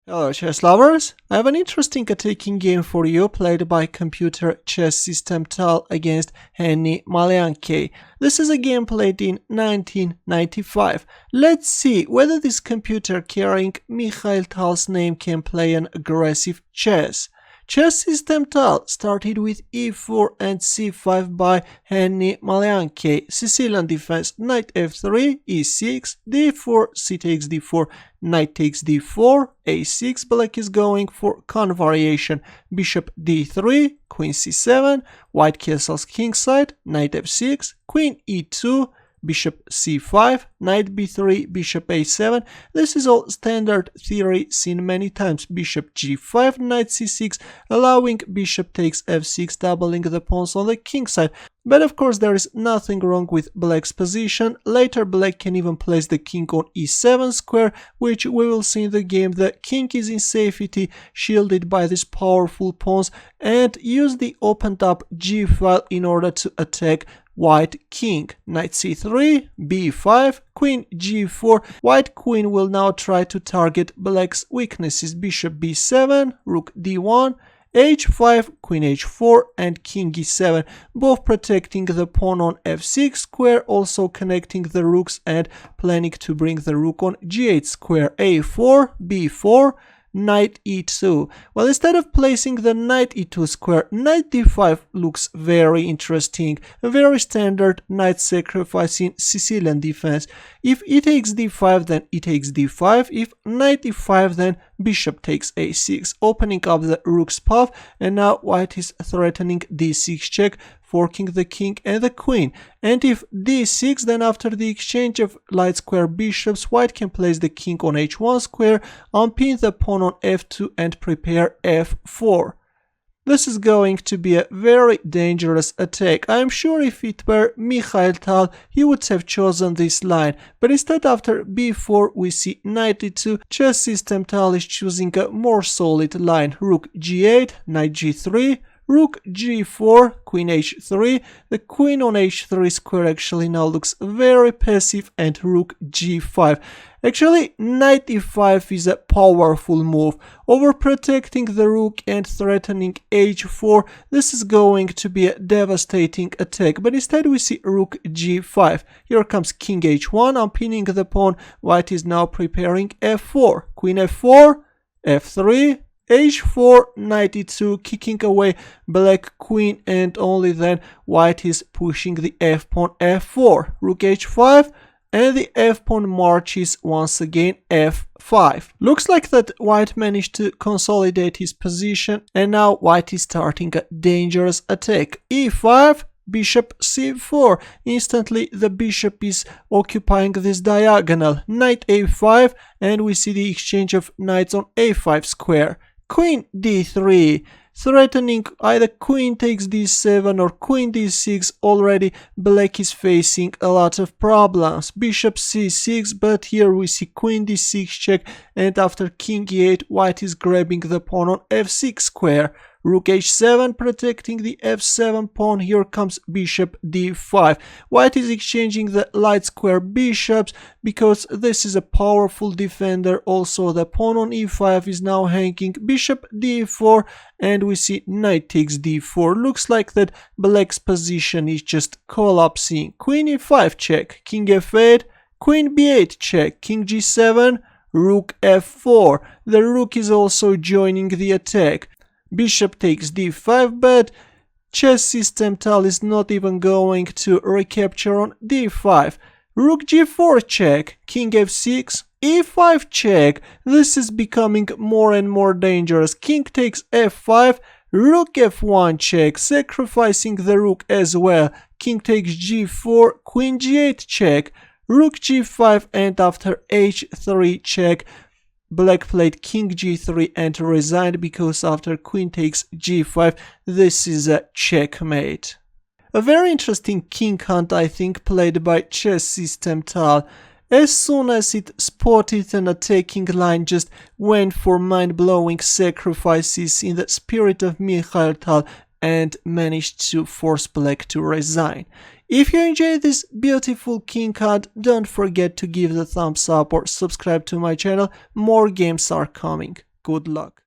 Hello chess lovers, I have an interesting attacking game for you played by computer chess system Tal against Henny Maliangkay. This is a game played in 1995. Let's see whether this computer carrying Mikhail Tal's name can play an aggressive chess. Chess system Tal started with e4 and c5 by Henny Maliangkay. Sicilian defense, knight f3, e6, d4, c takes d4, knight takes d4, a6. Black is going for convariation, bishop d3, queen c7, white castles kingside, knight f6, queen e2, bishop c5, knight b3, bishop a7. This is all standard theory seen many times. Bishop g5, knight c6, allowing bishop takes f6, doubling the pawns on the king side. But of course there is nothing wrong with black's position. Later black can even place the king on e7 square, which we will see in the game. The king is in safety, shielded by these powerful pawns, and use the opened up g file in order to attack white king. Knight c3, b5, queen g4. White queen will now try to target black's weaknesses. Bishop b7, rook d1, h5, queen h4, and king e7, both protecting the pawn on f6 square, also connecting the rooks and planning to bring the rook on g8 square. a4, b4, knight e2. Well, instead of placing the knight e2 square, knight d5 looks very interesting. A very standard knight sacrifice in Sicilian defense. If e takes d5, then e takes d5. If knight e5, then bishop takes a6, opening up the rook's path, and now white is threatening d6 check, forking the king and the queen. And if d6, then after the exchange of light square bishops, white can place the king on h1 square, unpin the pawn on f2 and prepare f4. This is going to be a very dangerous attack. I am sure if it were Mikhail Tal, he would have chosen this line. But instead, after b4, we see knight e2. Chess system Tal is choosing a more solid line. Rook g8, knight g3, rook g4, queen h3. The queen on h3 square actually now looks very passive, and rook g5. Actually, knight e5 is a powerful move, overprotecting the rook and threatening h4. This is going to be a devastating attack, but instead we see rook g5. Here comes king h1, unpinning the pawn. White is now preparing f4, queen f4, f3, h4, knight e2, kicking away black queen, and only then white is pushing the f-pawn f4, rook h5, and the f-pawn marches once again f5. Looks like that white managed to consolidate his position, and now white is starting a dangerous attack. e5, bishop c4. Instantly the bishop is occupying this diagonal. Knight a5, and we see the exchange of knights on a5 square. Queen d3, threatening either queen takes d7 or queen d6. Already black is facing a lot of problems. Bishop c6, but here we see queen d6 check, and after king e8, white is grabbing the pawn on f6 square. Rook h7, protecting the f7 pawn. Here comes bishop d5. White is exchanging the light square bishops because this is a powerful defender. Also, the pawn on e5 is now hanging. Bishop d4, and we see knight takes d4. Looks like that black's position is just collapsing. Queen e5 check, king f8, queen b8 check, king g7, rook f4. The rook is also joining the attack. Bishop takes d5, but chess system Tal is not even going to recapture on d5. Rook g4 check, king f6, e5 check. This is becoming more and more dangerous. King takes f5, rook f1 check, sacrificing the rook as well. King takes g4, queen g8 check, rook g5, and after h3 check, black played king g3 and resigned because after queen takes g5, this is a checkmate. A very interesting king hunt, I think, played by chess system Tal. As soon as it spotted an attacking line, just went for mind-blowing sacrifices in the spirit of Mikhail Tal and managed to force black to resign. If you enjoyed this beautiful king card, don't forget to give the thumbs up or subscribe to my channel. More games are coming. Good luck.